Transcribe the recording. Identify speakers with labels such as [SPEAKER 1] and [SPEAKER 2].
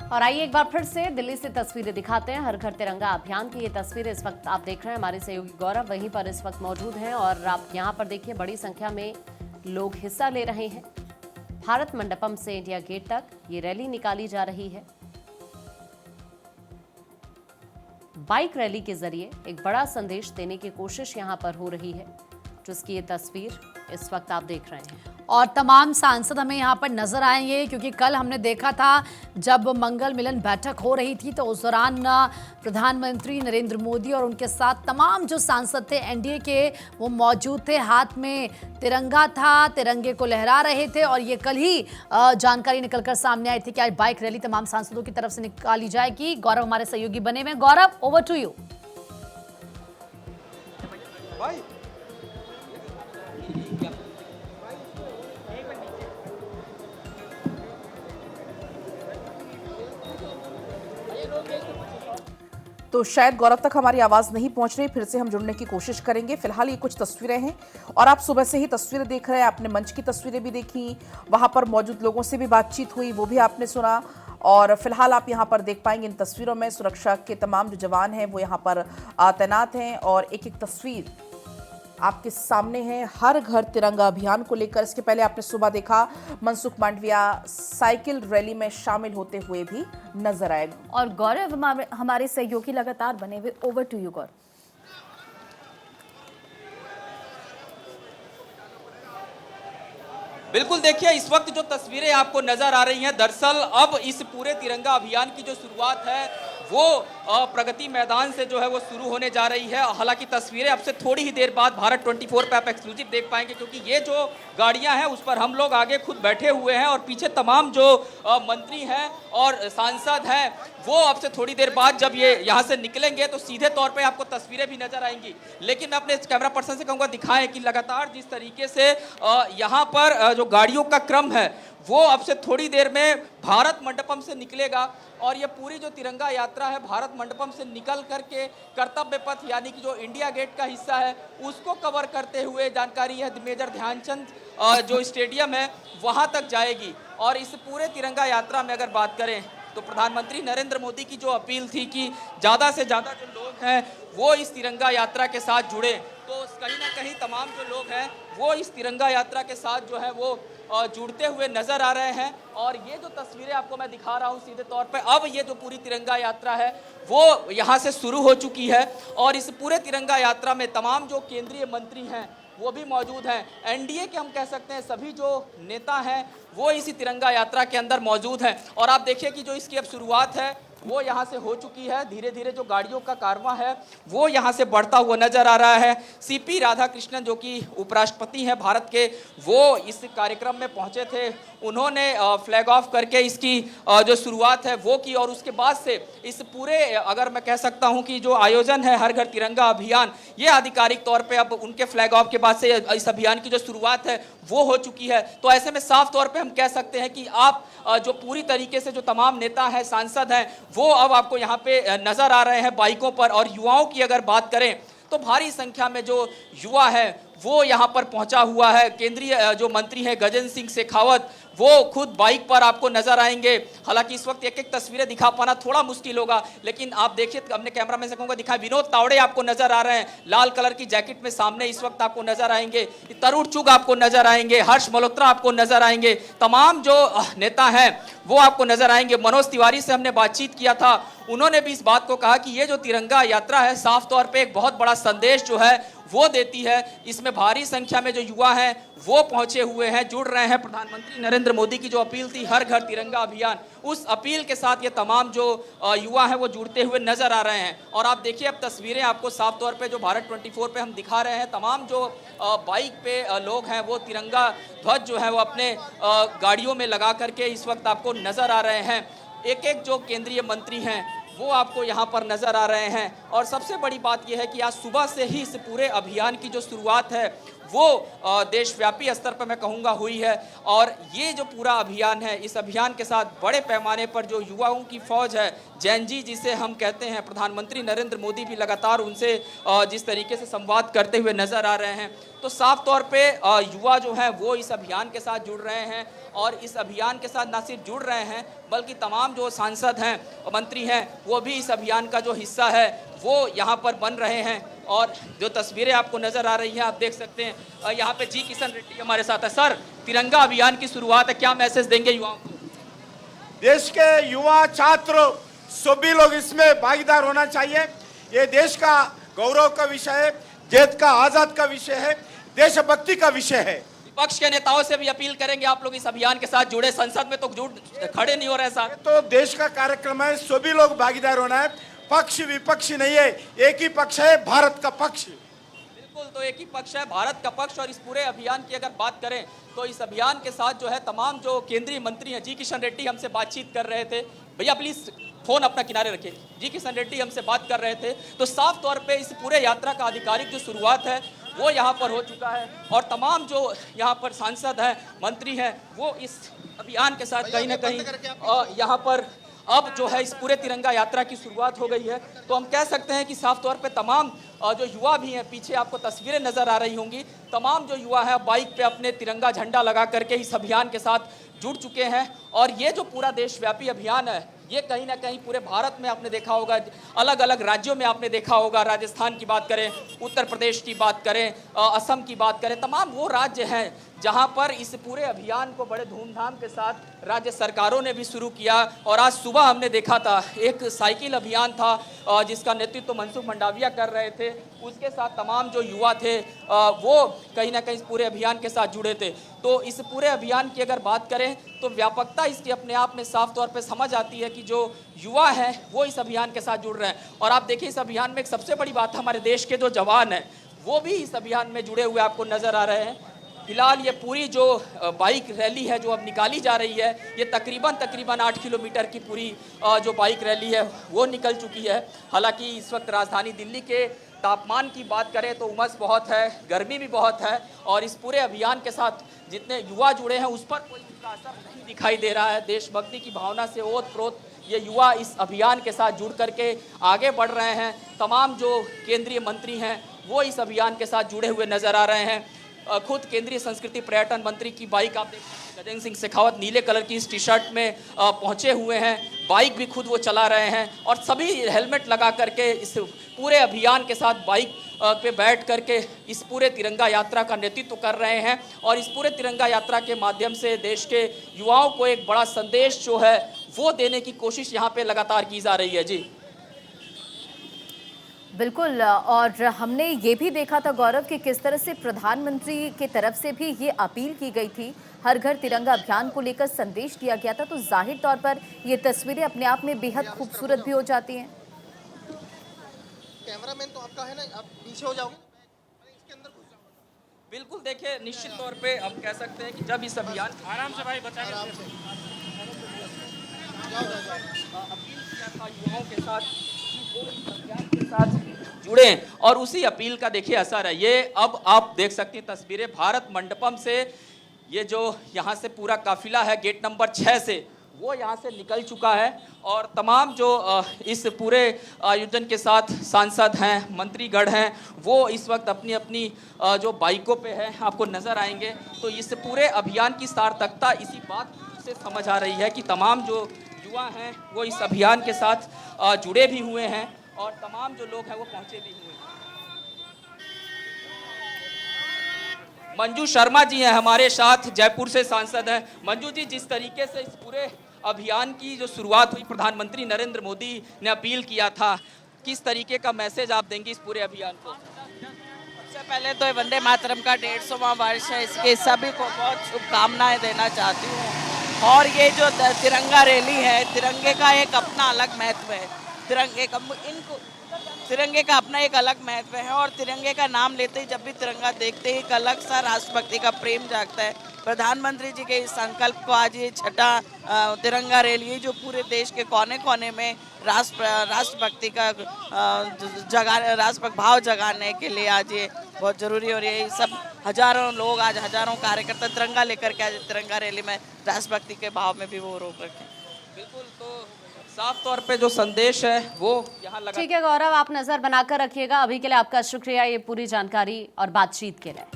[SPEAKER 1] और आइए एक बार फिर से दिल्ली से तस्वीरें दिखाते हैं। हर घर तिरंगा अभियान की ये तस्वीरें इस वक्त आप देख रहे हैं। हमारे सहयोगी गौरव वहीं पर इस वक्त मौजूद हैं और आप यहां पर देखिए बड़ी संख्या में लोग हिस्सा ले रहे हैं। भारत मंडपम से इंडिया गेट तक ये रैली निकाली जा रही है। बाइक रैली के जरिए एक बड़ा संदेश देने की कोशिश यहां पर हो रही है, जिसकी ये तस्वीर इस वक्त आप देख रहे हैं।
[SPEAKER 2] और तमाम सांसद हमें यहाँ पर नजर आएंगे, क्योंकि कल हमने देखा था जब मंगल मिलन बैठक हो रही थी तो उस दौरान प्रधानमंत्री नरेंद्र मोदी और उनके साथ तमाम जो सांसद थे एनडीए के वो मौजूद थे। हाथ में तिरंगा था, तिरंगे को लहरा रहे थे। और ये कल ही जानकारी निकलकर सामने आई थी कि आज बाइक रैली तमाम सांसदों की तरफ से निकाली जाएगी। गौरव हमारे सहयोगी बने हुए। गौरव, ओवर टू यू।
[SPEAKER 3] तो शायद गौरव तक हमारी आवाज नहीं पहुंच रही, फिर से हम जुड़ने की कोशिश करेंगे। फिलहाल ये कुछ तस्वीरें हैं और आप सुबह से ही तस्वीरें देख रहे हैं। आपने मंच की तस्वीरें भी देखी, वहां पर मौजूद लोगों से भी बातचीत हुई, वो भी आपने सुना। और फिलहाल आप यहां पर देख पाएंगे इन तस्वीरों में सुरक्षा के तमाम जो जवान हैं वो यहां पर तैनात हैं। और एक एक तस्वीर आपके सामने है हर घर तिरंगा अभियान को लेकर। इसके पहले आपने सुबह देखा मनसुख मांडविया साइकिल रैली में शामिल होते हुए भी नजर आए।
[SPEAKER 4] और गौरव हमारे सहयोगी लगातार बने हुए। ओवर टू यू गौरव।
[SPEAKER 5] बिल्कुल, देखिए इस वक्त जो तस्वीरें आपको नजर आ रही हैं, दरअसल अब इस पूरे तिरंगा अभियान की जो शुरुआत है वो प्रगति मैदान से जो है वो शुरू होने जा रही है। हालांकि तस्वीरें अब से थोड़ी ही देर बाद भारत 24 पे आप एक्सक्लूसिव देख पाएंगे, क्योंकि ये जो गाड़ियां हैं उस पर हम लोग आगे खुद बैठे हुए हैं और पीछे तमाम जो मंत्री हैं और सांसद हैं वो अब से थोड़ी देर बाद जब ये यहाँ से निकलेंगे तो सीधे तौर पे आपको तस्वीरें भी नजर आएंगी। लेकिन मैं अपने कैमरा पर्सन से कहूँगा दिखाएं कि लगातार जिस तरीके से यहाँ पर जो गाड़ियों का क्रम है वो अब से थोड़ी देर में भारत मंडपम से निकलेगा। और ये पूरी जो तिरंगा यात्रा है भारत मंडपम से निकल करके कर्तव्य पथ यानी कि जो इंडिया गेट का हिस्सा है उसको कवर करते हुए जानकारी है मेजर ध्यानचंद जो स्टेडियम है वहाँ तक जाएगी। और इस पूरे तिरंगा यात्रा में अगर बात करें तो प्रधानमंत्री नरेंद्र मोदी की जो अपील थी कि ज़्यादा से ज़्यादा जो लोग हैं वो इस तिरंगा यात्रा के साथ जुड़े, तो कहीं ना कहीं तमाम जो लोग हैं वो इस तिरंगा यात्रा के साथ जो है वो जुड़ते हुए नज़र आ रहे हैं। और ये जो तस्वीरें आपको मैं दिखा रहा हूँ सीधे तौर पे, अब ये जो पूरी तिरंगा यात्रा है वो यहाँ से शुरू हो चुकी है। और इस पूरे तिरंगा यात्रा में तमाम जो केंद्रीय मंत्री हैं वो भी मौजूद हैं। एनडीए के हम कह सकते हैं सभी जो नेता हैं वो इसी तिरंगा यात्रा के अंदर मौजूद हैं। और आप देखिए कि जो इसकी अब शुरुआत है वो यहाँ से हो चुकी है। धीरे धीरे जो गाड़ियों का कारवां है वो यहाँ से बढ़ता हुआ नजर आ रहा है। सीपी राधाकृष्णन जो कि उपराष्ट्रपति हैं भारत के, वो इस कार्यक्रम में पहुँचे थे। उन्होंने फ्लैग ऑफ करके इसकी जो शुरुआत है वो की। और उसके बाद से इस पूरे अगर मैं कह सकता हूँ कि जो आयोजन है हर घर तिरंगा अभियान, ये आधिकारिक तौर पे अब उनके फ्लैग ऑफ के बाद से इस अभियान की जो शुरुआत है वो हो चुकी है। तो ऐसे में साफ तौर पे हम कह सकते हैं कि आप जो पूरी तरीके से जो तमाम नेता हैं सांसद हैं वो अब आपको यहाँ पे नजर आ रहे हैं बाइकों पर। और युवाओं की अगर बात करें तो भारी संख्या में जो युवा है वो यहाँ पर पहुंचा हुआ है। केंद्रीय जो मंत्री हैं गजेंद्र सिंह शेखावत वो खुद बाइक पर आपको नजर आएंगे। हालांकि इस वक्त एक एक तस्वीरें दिखा पाना थोड़ा मुश्किल होगा, लेकिन आप देखिए अपने कैमरा में से कहूँगा दिखाएं, विनोद तावड़े आपको नजर आ रहे हैं लाल कलर की जैकेट में, सामने इस वक्त आपको नजर आएंगे। तरुण चुग आपको नजर आएंगे, हर्ष मल्होत्रा आपको नजर आएंगे, तमाम जो नेता हैं वो आपको नजर आएंगे। मनोज तिवारी से हमने बातचीत किया था, उन्होंने भी इस बात को कहा कि ये जो तिरंगा यात्रा है साफ तौर पे एक बहुत बड़ा संदेश जो है वो देती है। इसमें भारी संख्या में जो युवा हैं वो पहुंचे हुए हैं, जुड़ रहे हैं। प्रधानमंत्री नरेंद्र मोदी की जो अपील थी हर घर तिरंगा अभियान, उस अपील के साथ ये तमाम जो युवा हैं वो जुड़ते हुए नजर आ रहे हैं। और आप देखिए अब तस्वीरें आपको साफ तौर पे जो भारत 24 पे हम दिखा रहे हैं, तमाम जो बाइक पे लोग हैं वो तिरंगा ध्वज जो है वो अपने गाड़ियों में लगा करके इस वक्त आपको नजर आ रहे हैं। एक एक जो केंद्रीय मंत्री हैं वो आपको यहाँ पर नज़र आ रहे हैं। और सबसे बड़ी बात यह है कि आज सुबह से ही इस पूरे अभियान की जो शुरुआत है वो देशव्यापी स्तर पर मैं कहूँगा हुई है। और ये जो पूरा अभियान है, इस अभियान के साथ बड़े पैमाने पर जो युवाओं की फौज है, जैन जी जिसे हम कहते हैं, प्रधानमंत्री नरेंद्र मोदी भी लगातार उनसे जिस तरीके से संवाद करते हुए नजर आ रहे हैं, तो साफ तौर पे युवा जो हैं वो इस अभियान के साथ जुड़ रहे हैं। और इस अभियान के साथ न सिर्फ जुड़ रहे हैं बल्कि तमाम जो सांसद हैं, मंत्री हैं, वो भी इस अभियान का जो हिस्सा है वो यहाँ पर बन रहे हैं। और जो तस्वीरें आपको नजर आ रही हैं, आप देख सकते हैं यहाँ पे जी किशन रेड्डी हमारे साथ है। सर, तिरंगा अभियान की शुरुआत है, क्या मैसेज देंगे युवाओं को?
[SPEAKER 6] देश के युवा, छात्र, सभी लोग इसमें भागीदार होना चाहिए। ये देश का गौरव का विषय है, देश का आजाद का विषय है, देशभक्ति का विषय है।
[SPEAKER 5] विपक्ष के नेताओं से भी अपील करेंगे आप लोग इस अभियान के साथ जुड़े, संसद में तो खड़े नहीं हो रहे साहब।
[SPEAKER 6] तो देश का कार्यक्रम है, सभी लोग भागीदार होना है, पक्ष विपक्ष नहीं है, एक ही पक्ष है, भारत का पक्ष।
[SPEAKER 5] बिल्कुल, तो एक ही पक्ष है, भारत का पक्ष। और इस पूरे अभियान की अगर बात करें तो इस अभियान के साथ जो है तमाम जो केंद्रीय मंत्री हैं, जी किशन रेड्डी हमसे बातचीत कर रहे थे। भैया प्लीज फोन अपना किनारे रखिए। जी किशन रेड्डी हमसे बात कर रहे थे, तो साफ तौर पे इस पूरे यात्रा का आधिकारिक जो शुरुआत है वो यहाँ पर हो चुका है। और तमाम जो यहाँ पर सांसद हैं, मंत्री हैं, वो इस अभियान के साथ कहीं ना कहीं यहाँ पर अब जो है इस पूरे तिरंगा यात्रा की शुरुआत हो गई है। तो हम कह सकते हैं कि साफ तौर पे तमाम जो युवा भी हैं, पीछे आपको तस्वीरें नजर आ रही होंगी, तमाम जो युवा हैं बाइक पे अपने तिरंगा झंडा लगा करके इस अभियान के साथ जुड़ चुके हैं। और ये जो पूरा देशव्यापी अभियान है, ये कहीं ना कहीं पूरे भारत में आपने देखा होगा, अलग अलग राज्यों में आपने देखा होगा, राजस्थान की बात करें, उत्तर प्रदेश की बात करें, असम की बात करें, तमाम वो राज्य हैं जहां पर इस पूरे अभियान को बड़े धूमधाम के साथ राज्य सरकारों ने भी शुरू किया। और आज सुबह हमने देखा था एक साइकिल अभियान था जिसका नेतृत्व मनसुख मंडाविया कर रहे थे, उसके साथ तमाम जो युवा थे वो कहीं ना कहीं इस पूरे अभियान के साथ जुड़े थे। तो इस पूरे अभियान की अगर बात करें तो व्यापकता इसकी अपने आप में साफ तौर पे समझ आती है कि जो युवा हैं वो इस अभियान के साथ जुड़ रहे हैं। और आप देखिए इस अभियान में एक सबसे बड़ी बात है, हमारे देश के जो जवान हैं वो भी इस अभियान में जुड़े हुए आपको नजर आ रहे हैं। फिलहाल ये पूरी जो बाइक रैली है जो अब निकाली जा रही है, ये तकरीबन 8 किलोमीटर की पूरी जो बाइक रैली है वो निकल चुकी है। हालांकि इस वक्त राजधानी दिल्ली के तापमान की बात करें तो उमस बहुत है, गर्मी भी बहुत है। और इस पूरे अभियान के साथ जितने युवा जुड़े हैं उस पर कोई असर नहीं दिखाई दे रहा है। देशभक्ति की भावना से ओत-प्रोत ये युवा इस अभियान के साथ जुड़ करके आगे बढ़ रहे हैं। तमाम जो केंद्रीय मंत्री हैं वो इस अभियान के साथ जुड़े हुए नजर आ रहे हैं। खुद केंद्रीय संस्कृति पर्यटन मंत्री की बाइक आप देख सकते हैं, गजेंद्र सिंह शेखावत नीले कलर की इस टी शर्ट में पहुंचे हुए हैं, बाइक भी खुद वो चला रहे हैं। और सभी हेलमेट लगा करके इस पूरे अभियान के साथ बाइक पे बैठ करके इस पूरे तिरंगा यात्रा का नेतृत्व कर रहे हैं। और इस पूरे तिरंगा यात्रा के माध्यम से देश के युवाओं को एक बड़ा संदेश जो है वो देने की कोशिश यहाँ पे लगातार की जा रही है। जी
[SPEAKER 4] बिल्कुल, और हमने ये भी देखा था गौरव कि किस तरह से प्रधानमंत्री की तरफ से भी ये अपील की गई थी, हर घर तिरंगा अभियान को लेकर संदेश दिया गया था। तो जाहिर तौर पर ये तस्वीरें अपने आप में बेहद खूबसूरत भी हो जाती हैं।
[SPEAKER 7] कैमरामैन तो आपका है ना, आप पीछे हो जाओगे, इसके अंदर घुस जाओगे।
[SPEAKER 5] बिल्कुल, देखिए निश्चित तौर पे हम कह सकते हैं कि जब इस अभियान
[SPEAKER 7] आराम से भाई, बचा
[SPEAKER 5] अपील किया था युवाओं के साथ कि वो इस अभियान के साथ जुड़े, और उसी अपील का देखिए असर है। ये अब आप देख सकते हैं तस्वीरें भारत मंडपम से, ये जो यहाँ से पूरा काफिला है गेट नंबर 6 से वो यहाँ से निकल चुका है। और तमाम जो इस पूरे आयोजन के साथ सांसद हैं, मंत्रीगण हैं, वो इस वक्त अपनी अपनी जो बाइकों पे हैं आपको नज़र आएंगे। तो इस पूरे अभियान की सार्थकता इसी बात से समझ आ रही है कि तमाम जो युवा हैं वो इस अभियान के साथ जुड़े भी हुए हैं और तमाम जो लोग हैं वो पहुँचे भी हुए हैं। मंजू शर्मा जी हैं हमारे साथ, जयपुर से सांसद हैं। मंजू जी, जिस तरीके से इस पूरे अभियान की जो शुरुआत हुई, प्रधानमंत्री नरेंद्र मोदी ने अपील किया था, किस तरीके का मैसेज आप देंगे इस पूरे अभियान को?
[SPEAKER 8] सबसे पहले तो वंदे मातरम का 150वां वर्ष है, इसके सभी को बहुत शुभकामनाएं देना चाहती हूँ। और ये जो तिरंगा रैली है, तिरंगे का एक अपना अलग महत्व है, तिरंगे का अपना एक अलग महत्व है। और तिरंगे का नाम लेते ही, जब भी तिरंगा देखते ही एक अलग सा राष्ट्रभक्ति का प्रेम जागता है। प्रधानमंत्री जी के इस संकल्प को आज ये छठा तिरंगा रैली जो पूरे देश के कोने कोने में राष्ट्रभक्ति का राष्ट्रभक्त भाव जगाने के लिए आज ये बहुत जरूरी। और ये सब हजारों लोग आज, हजारों कार्यकर्ता तिरंगा लेकर के आज तिरंगा रैली में राष्ट्रभक्ति के भाव में भी वो रोक रखे।
[SPEAKER 5] बिल्कुल, तो साफ तौर पे जो संदेश है वो यहाँ लगा।
[SPEAKER 1] ठीक है गौरव, आप नजर बनाकर रखिएगा। अभी के लिए आपका शुक्रिया ये पूरी जानकारी और बातचीत के लिए।